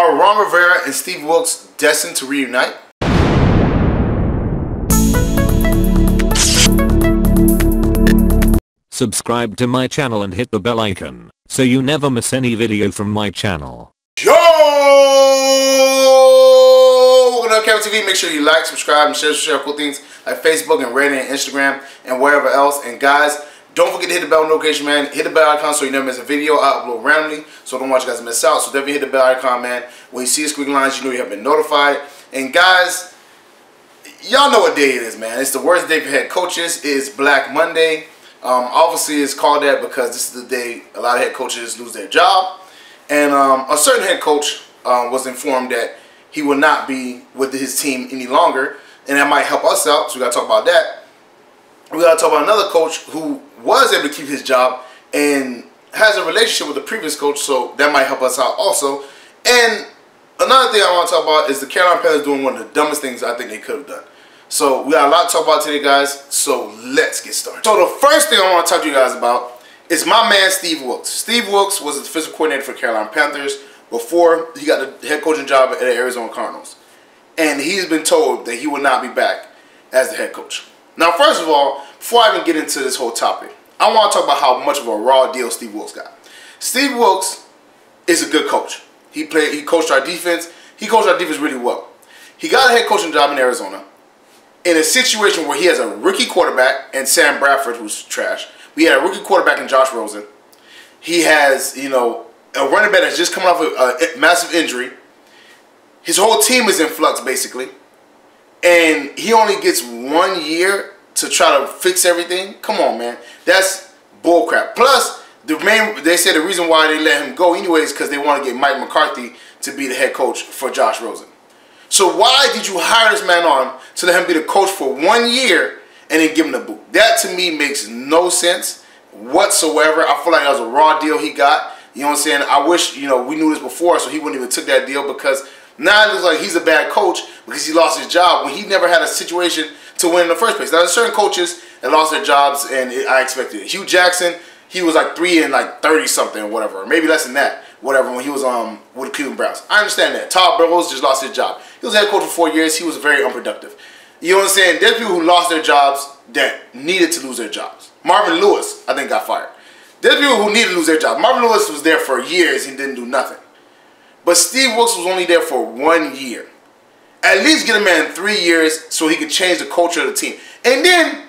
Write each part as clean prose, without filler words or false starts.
Are Ron Rivera and Steve Wilks destined to reunite? Subscribe to my channel and hit the bell icon so you never miss any video from my channel. Yo! Welcome to LCameraTV. Make sure you like, subscribe, and share cool things like Facebook and Reddit and Instagram and wherever else. And guys, don't forget to hit the bell notification, man. Hit the bell icon so you never miss a video. I upload randomly, so don't want you guys to miss out. So definitely hit the bell icon, man. When you see the squiggly lines, you know you have been notified. And guys, y'all know what day it is, man. It's the worst day for head coaches. It's Black Monday. Obviously, it's called that because this is the day a lot of head coaches lose their job. And a certain head coach was informed that he will not be with his team any longer. And that might help us out, so we got to talk about that. We got to talk about another coach who was able to keep his job and has a relationship with the previous coach, so that might help us out also. And another thing I want to talk about is the Carolina Panthers doing one of the dumbest things I think they could have done. So we got a lot to talk about today, guys, so let's get started. So the first thing I want to talk to you guys about is my man Steve Wilks. Steve Wilks was the defensive coordinator for Carolina Panthers before he got the head coaching job at the Arizona Cardinals. And he's been told that he will not be back as the head coach. Now, first of all, before I even get into this whole topic, I want to talk about how much of a raw deal Steve Wilks got. Steve Wilks is a good coach. He coached our defense. He coached our defense really well. He got a head coaching job in Arizona in a situation where he has a rookie quarterback and Sam Bradford, who's trash. We had a rookie quarterback in Josh Rosen. He has, you know, a running back that's just coming off a massive injury. His whole team is in flux, basically. And he only gets 1 year to try to fix everything. Come on, man. That's bullcrap. Plus, they said the reason why they let him go anyway is because they want to get Mike McCarthy to be the head coach for Josh Rosen. So why did you hire this man on to let him be the coach for 1 year and then give him the boot? That to me makes no sense whatsoever. I feel like that was a raw deal he got. You know what I'm saying? I wish, you know, we knew this before so he wouldn't even took that deal, because now it looks like he's a bad coach because he lost his job when he never had a situation to win in the first place. Now, there's certain coaches that lost their jobs, and I expected it. Hugh Jackson, he was like 3 and like 30 something or whatever, or maybe less than that, whatever, when he was with the Cleveland Browns. I understand that. Todd Bowles just lost his job. He was head coach for 4 years. He was very unproductive. You know what I'm saying? There's people who lost their jobs that needed to lose their jobs. Marvin Lewis, I think, got fired. There's people who needed to lose their jobs. Marvin Lewis was there for years and didn't do nothing. But Steve Wilks was only there for 1 year. At least get a man 3 years so he could change the culture of the team. And then,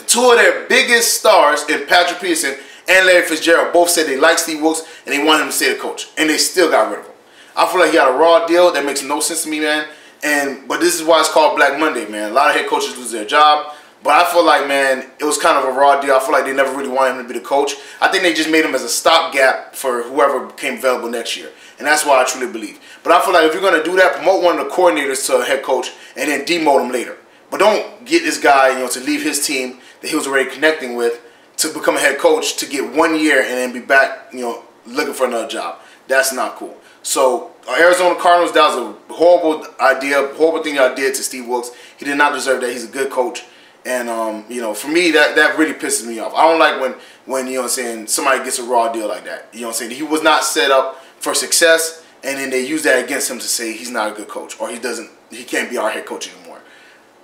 two of their biggest stars in Patrick Peterson and Larry Fitzgerald both said they like Steve Wilks and they wanted him to stay the coach. And they still got rid of him. I feel like he got a raw deal that makes no sense to me, man. But this is why it's called Black Monday, man. A lot of head coaches lose their job. But I feel like, man, it was kind of a raw deal. I feel like they never really wanted him to be the coach. I think they just made him as a stopgap for whoever became available next year. And that's why I truly believe. But I feel like if you're going to do that, promote one of the coordinators to a head coach and then demote him later. But don't get this guy, you know, to leave his team that he was already connecting with to become a head coach to get 1 year and then be back, you know, looking for another job. That's not cool. So, Arizona Cardinals, that was a horrible idea, horrible thing y'all did to Steve Wilks. He did not deserve that. He's a good coach. And, you know, for me, that really pisses me off. I don't like when, you know what I'm saying, somebody gets a raw deal like that. You know what I'm saying? He was not set up for success, and then they use that against him to say he's not a good coach or he can't be our head coach anymore.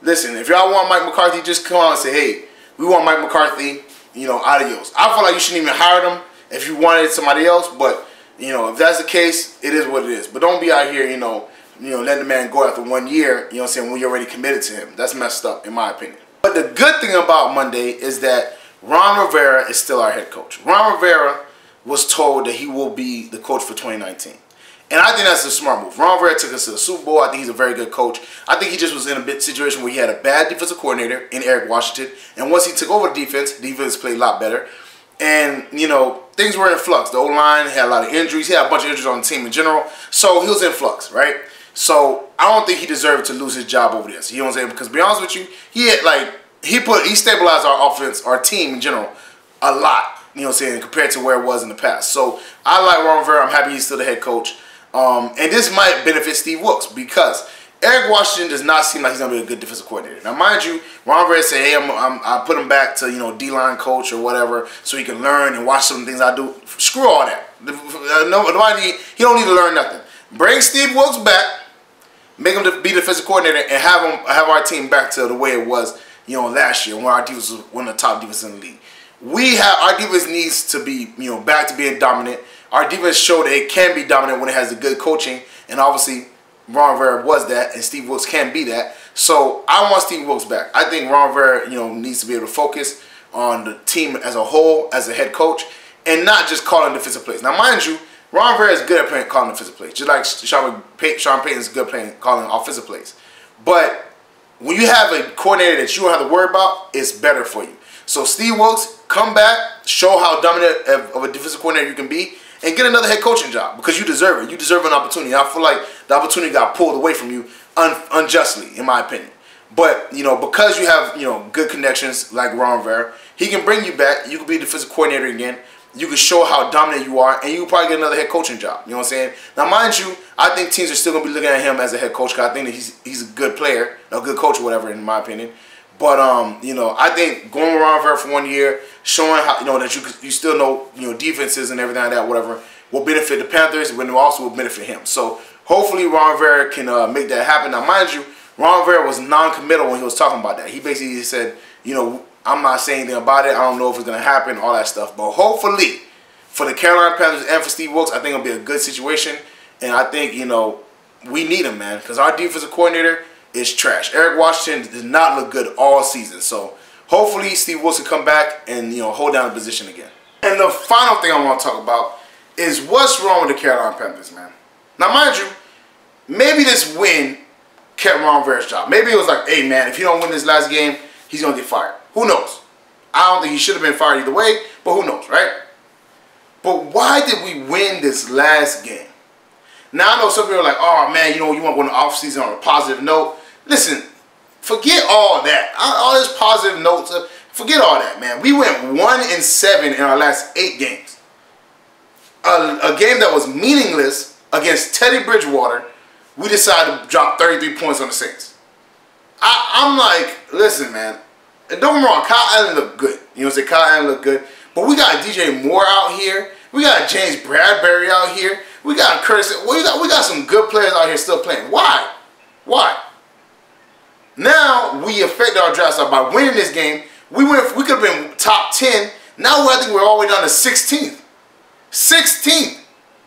Listen, if y'all want Mike McCarthy, just come on and say, hey, we want Mike McCarthy, you know, adios. I feel like you shouldn't even hire him if you wanted somebody else, but, you know, if that's the case, it is what it is. But don't be out here, you know, letting the man go after 1 year, you know what I'm saying, when you're already committed to him. That's messed up, in my opinion. But the good thing about Monday is that Ron Rivera is still our head coach. Ron Rivera was told that he will be the coach for 2019. And I think that's a smart move. Ron Rivera took us to the Super Bowl. I think he's a very good coach. I think he just was in a situation where he had a bad defensive coordinator in Eric Washington. And once he took over the defense played a lot better. And, you know, things were in flux. The O-line had a lot of injuries. He had a bunch of injuries on the team in general. So he was in flux, right? So I don't think he deserved to lose his job over this. You know what I'm saying? Because to be honest with you, he stabilized our offense, our team in general, a lot. You know what I'm saying? Compared to where it was in the past. So I like Ron Rivera. I'm happy he's still the head coach. And this might benefit Steve Wilks because Eric Washington does not seem like he's gonna be a good defensive coordinator. Now, mind you, Ron Rivera said, "Hey, I put him back to, you know, D-line coach or whatever, so he can learn and watch some things I do." Screw all that. Nobody, he don't need to learn nothing. Bring Steve Wilks back, make him be the defensive coordinator, and have our team back to the way it was, you know, last year when our defense was one of the top defenses in the league. Our defense needs to be, you know, back to being dominant. Our defense showed that it can be dominant when it has the good coaching, and obviously Ron Rivera was that, and Steve Wilks can be that. So I want Steve Wilks back. I think Ron Rivera, you know, needs to be able to focus on the team as a whole, as a head coach, and not just calling defensive plays. Now, mind you, Ron Rivera is good at calling defensive plays, just like Sean Payton is good at calling offensive plays. But when you have a coordinator that you don't have to worry about, it's better for you. So Steve Wilks, come back, show how dominant of a defensive coordinator you can be, and get another head coaching job because you deserve it. You deserve an opportunity. I feel like the opportunity got pulled away from you unjustly, in my opinion. But, you know, because you have, you know, good connections like Ron Rivera, he can bring you back. You can be the defensive coordinator again. You can show how dominant you are, and you can probably get another head coaching job. You know what I'm saying? Now, mind you, I think teams are still going to be looking at him as a head coach because I think that he's a good player, a good coach or whatever, in my opinion. But, you know, I think going with Ron Rivera for 1 year, showing how, you know, that you still know, you know, defenses and everything like that, whatever, will benefit the Panthers, but it also will benefit him. So, hopefully Ron Rivera can make that happen. Now, mind you, Ron Rivera was non-committal when he was talking about that. He basically said, you know, I'm not saying anything about it. I don't know if it's going to happen, all that stuff. But hopefully, for the Carolina Panthers and for Steve Wilks, I think it'll be a good situation. And I think, you know, we need him, man, because our defensive coordinator is trash. Eric Washington did not look good all season. So hopefully Steve Wilks can come back and, you know, hold down the position again. And the final thing I want to talk about is what's wrong with the Carolina Panthers, man. Now, mind you, maybe this win kept Ron Rivera's job. Maybe it was like, hey, man, if he don't win this last game, he's going to get fired. Who knows? I don't think he should have been fired either way, but who knows, right? But why did we win this last game? Now, I know some people are like, oh, man, you know, you want to go into offseason on a positive note. Listen, forget all that. All this positive notes, forget all that, man. We went 1-7 in our last 8 games. A game that was meaningless against Teddy Bridgewater, we decided to drop 33 points on the Saints. I'm like, listen, man, and don't get me wrong, Kyle Allen looked good. You know what I'm saying? Kyle Allen looked good. But we got DJ Moore out here. We got James Bradbury out here. We got Curtis. We got some good players out here still playing. Why? Why? Now we affected our draft stock by winning this game. We could have been top 10. Now I think we're all the way down to 16th. 16th.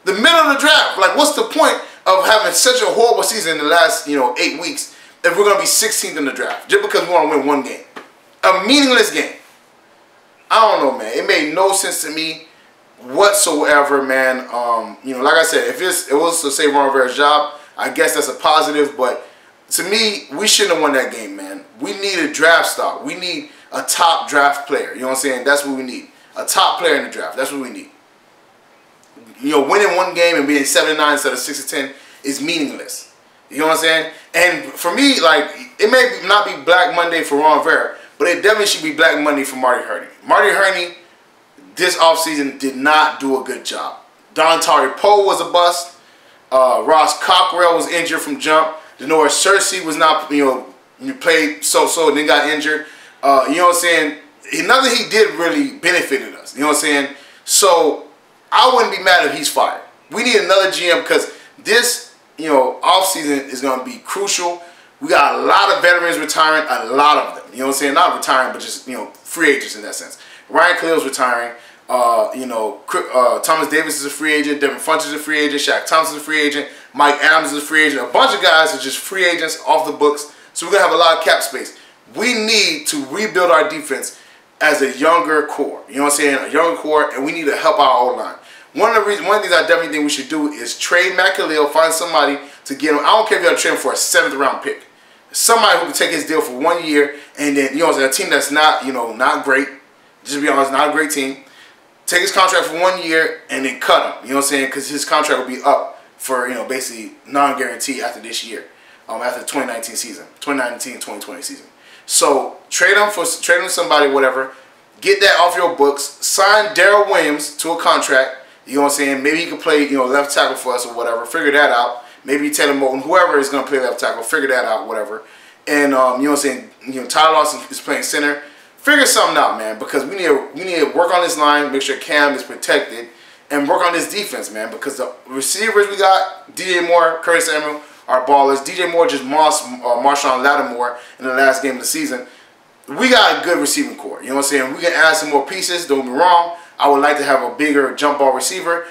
The middle of the draft. Like, what's the point of having such a horrible season in the last, you know, 8 weeks if we're going to be 16th in the draft just because we want to win one game? A meaningless game. I don't know, man. It made no sense to me whatsoever, man. You know, like I said, if it was to say Ron Rivera's job, I guess that's a positive. But to me, we shouldn't have won that game, man. We need a draft stock. We need a top draft player. You know what I'm saying? That's what we need. A top player in the draft. That's what we need. You know, winning one game and being 7-9 instead of 6-10 is meaningless. You know what I'm saying? And for me, like, it may not be Black Monday for Ron Rivera, but it definitely should be Black Monday for Marty Hurney. Marty Hurney, this offseason, did not do a good job. Don Tari Poe was a bust. Ross Cockrell was injured from jump. Denora Cersei was not, you know, played so-so and then got injured. You know what I'm saying? Nothing he did really benefited us. You know what I'm saying? So I wouldn't be mad if he's fired. We need another GM because this, you know, offseason is going to be crucial. We got a lot of veterans retiring, a lot of them. You know what I'm saying? Not retiring, but just, you know, free agents in that sense. Ryan Khalil's retiring. You know, Thomas Davis is a free agent. Devin Funch is a free agent. Shaq Thompson is a free agent. Mike Adams is a free agent. A bunch of guys are just free agents off the books. So we're going to have a lot of cap space. We need to rebuild our defense as a younger core. You know what I'm saying? A younger core, and we need to help our O-line. One of the things I definitely think we should do is trade Matt Khalil, find somebody to get him. I don't care if you have to trade him for a 7th round pick. Somebody who can take his deal for 1 year, and then, you know, a team that's not, you know, not great. Just to be honest, not a great team. Take his contract for 1 year and then cut him. You know what I'm saying? Because his contract will be up for, you know, basically non-guarantee after this year, after the 2019 season, 2019-2020 season. So trade him to somebody, whatever. Get that off your books. Sign Darrell Williams to a contract. You know what I'm saying? Maybe he could play, you know, left tackle for us or whatever. Figure that out. Maybe Taylor Moton, whoever is going to play left tackle, figure that out, whatever. And, you know what I'm saying? You know, Tyler Lawson is playing center. Figure something out, man, because we need to work on this line, make sure Cam is protected, and work on this defense, man, because the receivers we got, DJ Moore, Curtis Samuel, are ballers. DJ Moore just Marshawn Lattimore in the last game of the season. We got a good receiving core. You know what I'm saying? We can add some more pieces. Don't get me wrong. I would like to have a bigger jump ball receiver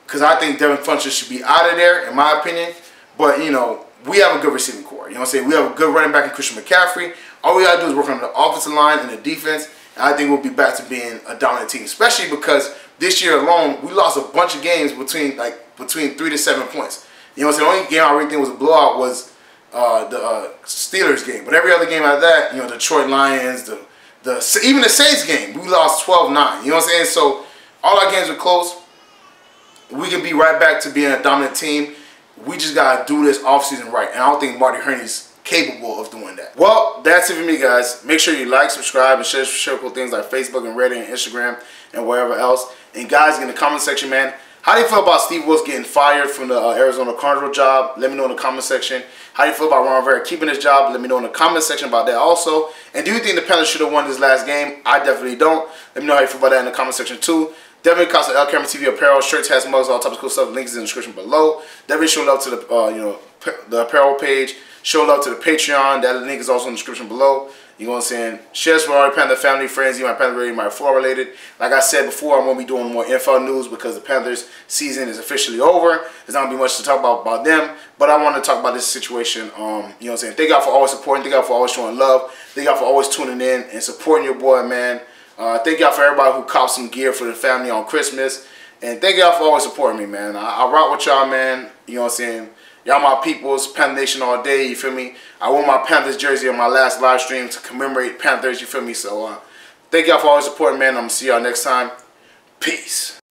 because I think Devin Funchess should be out of there, in my opinion. But, you know, we have a good receiving core. You know what I'm saying? We have a good running back in Christian McCaffrey. All we got to do is work on the offensive line and the defense. And I think we'll be back to being a dominant team, especially because this year alone, we lost a bunch of games between 3 to 7 points. You know what I'm saying? The only game I really think was a blowout was the Steelers game. But every other game like that, you know, Detroit Lions, even the Saints game, we lost 12-9. You know what I'm saying? So all our games were close. We can be right back to being a dominant team. We just got to do this offseason right. And I don't think Marty Herney's capable of doing that. Well, that's it for me, guys. Make sure you like, subscribe, and share cool things like Facebook and Reddit and Instagram and wherever else. And guys, in the comment section, man, how do you feel about Steve Wilks getting fired from the Arizona Cardinals job? Let me know in the comment section. How do you feel about Ron Rivera keeping his job? Let me know in the comment section about that also. And do you think the Panthers should have won this last game? I definitely don't. Let me know how you feel about that in the comment section too. Definitely cost of LCameraTV apparel, shirts, hats, mugs, all types of cool stuff. Links in the description below. Definitely show love to the the apparel page. Show love to the Patreon. That link is also in the description below. You know what I'm saying? Share this with all your Panther family, friends, you my Panther related, my Florida related. Like I said before, I'm going to be doing more NFL news because the Panthers season is officially over. There's not going to be much to talk about them. But I want to talk about this situation. You know what I'm saying? Thank y'all for always supporting. Thank y'all for always showing love. Thank y'all for always tuning in and supporting your boy, man. Thank y'all for everybody who copped some gear for the family on Christmas. And thank y'all for always supporting me, man. I rock with y'all, man. You know what I'm saying? Y'all my peoples, Panther Nation all day, you feel me? I wore my Panthers jersey on my last live stream to commemorate Panthers, you feel me? So thank y'all for always supporting, man. I'm going to see y'all next time. Peace.